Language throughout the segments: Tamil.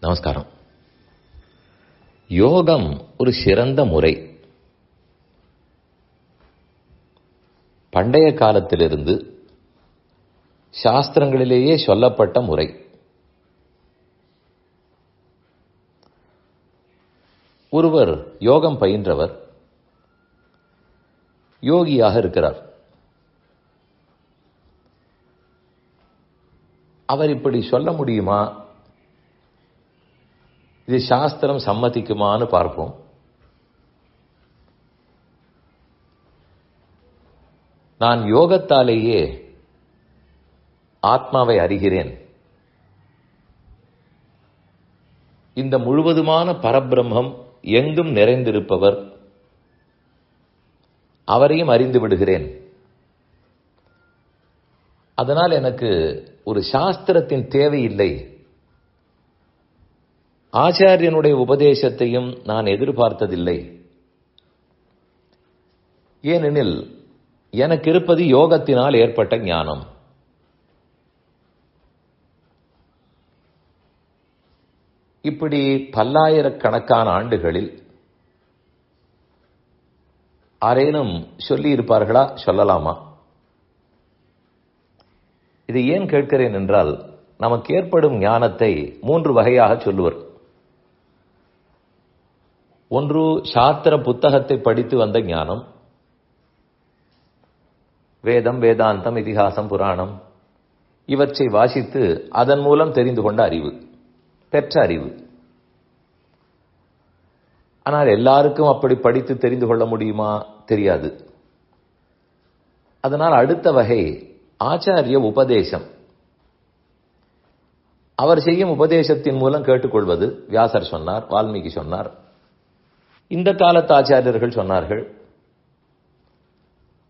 நமஸ்காரம். யோகம் ஒரு சிறந்த முறை. பண்டைய காலத்திலிருந்து சாஸ்திரங்களிலேயே சொல்லப்பட்ட முறை. ஒருவர் யோகம் பயின்றவர், யோகியாக இருக்கிறார். அவர் இப்படி சொல்ல முடியுமா, இது சாஸ்திரம் சம்மதிக்குமான்னு பார்ப்போம். நான் யோகத்தாலேயே ஆத்மாவை அறிகிறேன், இந்த முழுவதுமான பரபிரம்மம் எங்கும் நிறைந்திருப்பவர், அவரையும் அறிந்து விடுகிறேன். அதனால் எனக்கு ஒரு சாஸ்திரத்தின் தேவையில்லை, ஆச்சாரியனுடைய உபதேசத்தையும் நான் எதிர்பார்த்ததில்லை. ஏனெனில் எனக்கு இருப்பது யோகத்தினால் ஏற்பட்ட ஞானம். இப்படி பல்லாயிரக்கணக்கான ஆண்டுகளில் ஆரேனும் சொல்லி இருப்பார்களா, சொல்லலாமா? இதை ஏன் கேட்கிறேன் என்றால், நமக்கு ஏற்படும் ஞானத்தை 3 வகையாக சொல்லுவர். ஒன்று சாஸ்திர புத்தகத்தை படித்து வந்த ஞானம், வேதம், வேதாந்தம், இதிகாசம், புராணம் இவற்றை வாசித்து அதன் மூலம் தெரிந்து கொண்ட அறிவு, பெற்ற அறிவு. ஆனால் எல்லாருக்கும் அப்படி படித்து தெரிந்து கொள்ள முடியுமா? தெரியாது. அதனால் அடுத்த வகை ஆச்சாரிய உபதேசம். அவர் செய்யும் உபதேசத்தின் மூலம் கேட்டுக்கொள்வது. வியாசர் சொன்னார், வால்மீகி சொன்னார், இந்த காலத்து ஆச்சாரியர்கள் சொன்னார்கள்,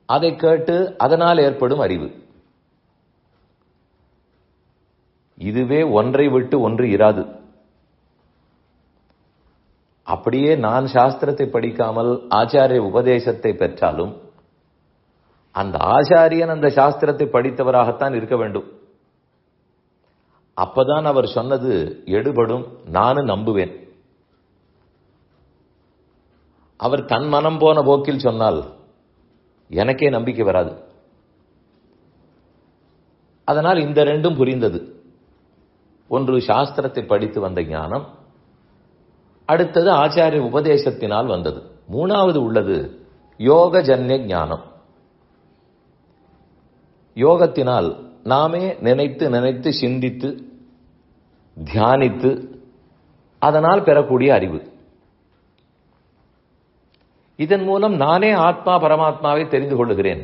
அதை கேட்டு அதனால் ஏற்படும் அறிவு. இதுவே ஒன்றை விட்டு ஒன்று இராது. அப்படியே நான் சாஸ்திரத்தை படிக்காமல் ஆச்சாரிய உபதேசத்தை பெற்றாலும் அந்த ஆச்சாரியன் அந்த சாஸ்திரத்தை படித்தவராகத்தான் இருக்க வேண்டும். அப்பதான் அவர் சொன்னது எடுபடும், நானும் நம்புவேன். அவர் தன் மனம் போன போக்கில் சொன்னால் எனக்கே நம்பிக்கை வராது. அதனால் இந்த ரெண்டும் புரிந்தது. ஒன்று சாஸ்திரத்தை படித்து வந்த ஞானம், அடுத்தது ஆச்சாரிய உபதேசத்தினால் வந்தது. மூணாவது உள்ளது யோகஜன்ய ஞானம். யோகத்தினால் நாமே நினைத்து நினைத்து சிந்தித்து தியானித்து அதனால் பெறக்கூடிய அறிவு. இதன் மூலம் நானே ஆத்மா பரமாத்மாவை தெரிந்து கொள்ளுகிறேன்.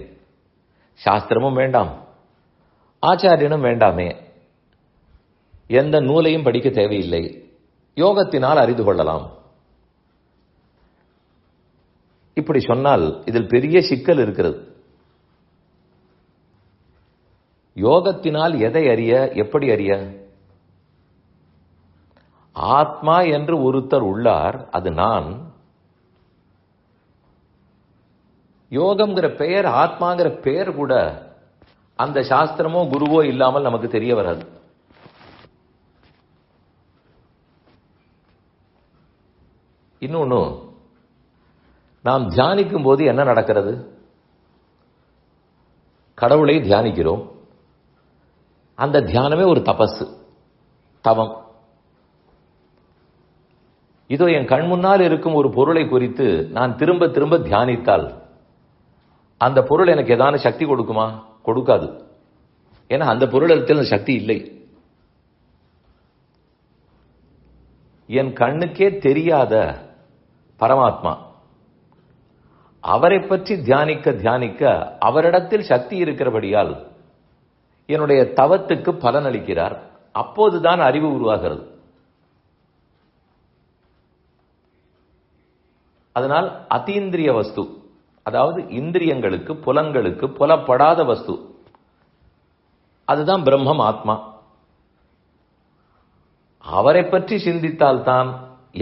சாஸ்திரமும் வேண்டாம், ஆச்சாரியனும் வேண்டாமே, எந்த நூலையும் படிக்க தேவையில்லை, யோகத்தினால் அறிந்து கொள்ளலாம். இப்படி சொன்னால் இதில் பெரிய சிக்கல் இருக்கிறது. யோகத்தினால் எதை அறிய, எப்படி அறிய? ஆத்மா என்று ஒருத்தர் உள்ளார், அது நான். யோகம்ங்கிற பெயர், ஆத்மாங்கிற பெயர் கூட அந்த சாஸ்திரமோ குருவோ இல்லாமல் நமக்கு தெரிய வராது. இன்னொன்னு, நாம் தியானிக்கும் போது என்ன நடக்கிறது? கடவுளை தியானிக்கிறோம். அந்த தியானமே ஒரு தபஸ், தவம். இதோ என் கண் முன்னால் இருக்கும் ஒரு பொருளை குறித்து நான் திரும்ப திரும்ப தியானித்தால் அந்த பொருள் எனக்கு ஏதான சக்தி கொடுக்குமா? கொடுக்காது. ஏன்னா அந்த பொருளத்தில் அந்த சக்தி இல்லை. என் கண்ணுக்கே தெரியாத பரமாத்மா, அவரை பற்றி தியானிக்க தியானிக்க அவரிடத்தில் சக்தி இருக்கிறபடியால் என்னுடைய தவத்துக்கு பலனளிக்கிறார். அப்போதுதான் அறிவு உருவாகிறது. அதனால் அதீந்திரிய வஸ்து, அதாவது இந்திரியங்களுக்கு, புலங்களுக்கு புலப்படாத வஸ்து, அதுதான் பிரம்மம், ஆத்மா. அவரை பற்றி சிந்தித்தால்தான்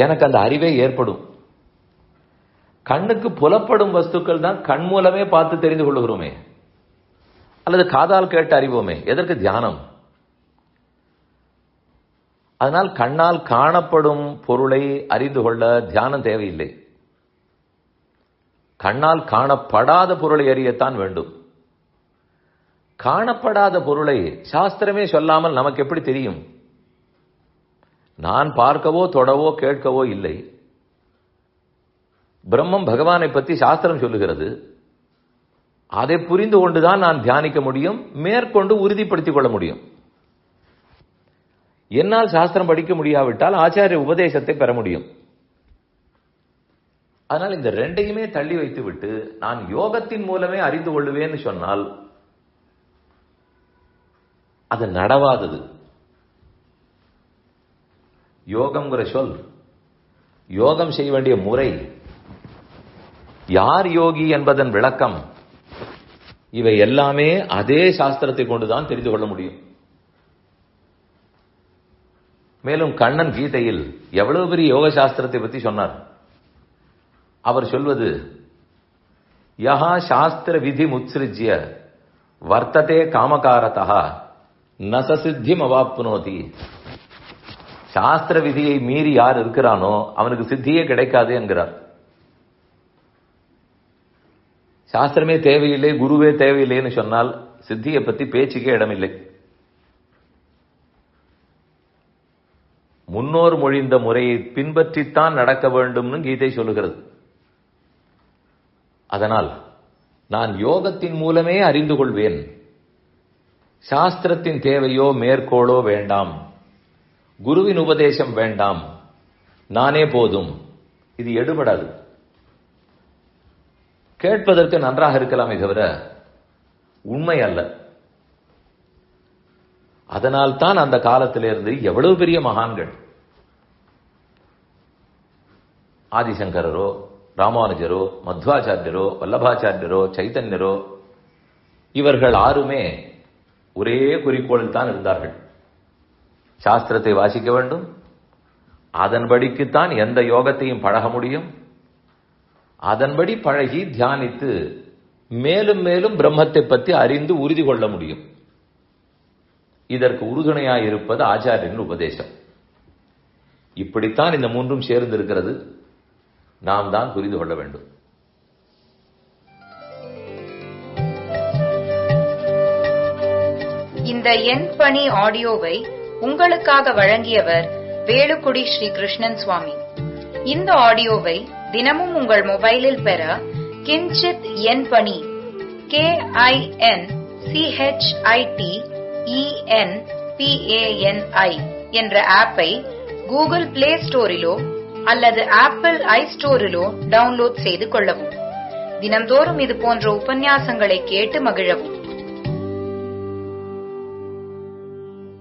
எனக்கு அந்த அறிவே ஏற்படும். கண்ணுக்கு புலப்படும் வஸ்துக்கள் தான் கண் மூலமே பார்த்து தெரிந்து கொள்ளுகிறோமே, அல்லது காதால் கேட்டு அறிவோமே. எதற்கு தியானம்? அதனால் கண்ணால் காணப்படும் பொருளை அறிந்து கொள்ள தியானம் தேவையில்லை. கண்ணால் காணப்படாத பொருளை அறியத்தான் வேண்டும். காணப்படாத பொருளை சாஸ்திரமே சொல்லாமல் நமக்கு எப்படி தெரியும்? நான் பார்க்கவோ தொடவோ கேட்கவோ இல்லை. பிரம்மம் பகவானை பற்றி சாஸ்திரம் சொல்லுகிறது. அதை புரிந்து கொண்டுதான் நான் தியானிக்க முடியும், மேற்கொண்டு உறுதிப்படுத்திக் கொள்ள முடியும். என்னால் சாஸ்திரம் படிக்க முடியாவிட்டால் ஆச்சாரிய உபதேசத்தை பெற முடியும். அதனால் இந்த ரெண்டையுமே தள்ளி வைத்து விட்டு நான் யோகத்தின் மூலமே அறிந்து கொள்ளுவேன்னு சொன்னால் அது நடவாதது. யோகம்ங்கிற சொல், யோகம் செய்ய வேண்டிய முறை, யார் யோகி என்பதன் விளக்கம், இவை எல்லாமே அதே சாஸ்திரத்தை கொண்டுதான் தெரிந்து கொள்ள முடியும். மேலும் கண்ணன் கீதையில் எவ்வளவு பெரிய யோக சாஸ்திரத்தை பற்றி சொன்னார். அவர் சொல்வது, யஹா சாஸ்திர விதி முத்ஸ்ருஜ்ய வர்த்ததே காமகாரதா நசசித்திம் அவாப்னோதி. சாஸ்திர விதியை மீறி யார் இருக்கிறானோ அவனுக்கு சித்தியே கிடைக்காது என்கிறார். சாஸ்திரமே தேவையில்லை, குருவே தேவையில்லைன்னு சொன்னால் சித்தியை பற்றி பேச்சுக்கே இடமில்லை. முன்னோர் மொழிந்த முறையை பின்பற்றித்தான் நடக்க வேண்டும்னு கீதை சொல்லுகிறது. அதனால் நான் யோகத்தின் மூலமே அறிந்து கொள்வேன். சாஸ்திரத்தின் தேவையோ மேற்கோளோ வேண்டாம், குருவின் உபதேசம் வேண்டாம், நானே போதும். இது எடுபடாது. கேட்பதற்கு நன்றாக இருக்கலாமே தவிர உண்மை அல்ல. அதனால் தான் அந்த காலத்திலிருந்து எவ்வளவு பெரிய மகான்கள், ஆதிசங்கரோ ராமானுஜரோ மத்வாச்சாரியரோ வல்லபாச்சாரியரோ சைத்தன்யரோ, இவர்கள் ஆறுமே ஒரே குறிக்கோளில் தான் இருந்தார்கள். சாஸ்திரத்தை வாசிக்க வேண்டும், அதன்படிக்குத்தான் எந்த யோகத்தையும் பழக முடியும், அதன்படி பழகி தியானித்து மேலும் மேலும் பிரம்மத்தை பற்றி அறிந்து உறுதி கொள்ள முடியும். இதற்கு உறுதுணையாயிருப்பது ஆச்சாரியன் உபதேசம். இப்படித்தான் இந்த மூன்றும் சேர்ந்து இருக்கிறது. நாம் தான் புரிந்து கொள்ள வேண்டும். இந்த என் பணி ஆடியோவை உங்களுக்காக வழங்கியவர் வேலுக்குடி ஸ்ரீ கிருஷ்ணன் சுவாமி. இந்த ஆடியோவை தினமும் உங்கள் மொபைலில் பெற கிஞ்சித் என் பணி KINCHITENPANI என்ற ஆப்பை கூகுள் பிளே ஸ்டோரிலோ அல்லது ஆப்பிள் ஐஸ்டோரிலோ டவுன்லோட் செய்து கொள்ளவும். தினம்தோறும் இது போன்ற உபன்யாசங்களை கேட்டு மகிழவும்.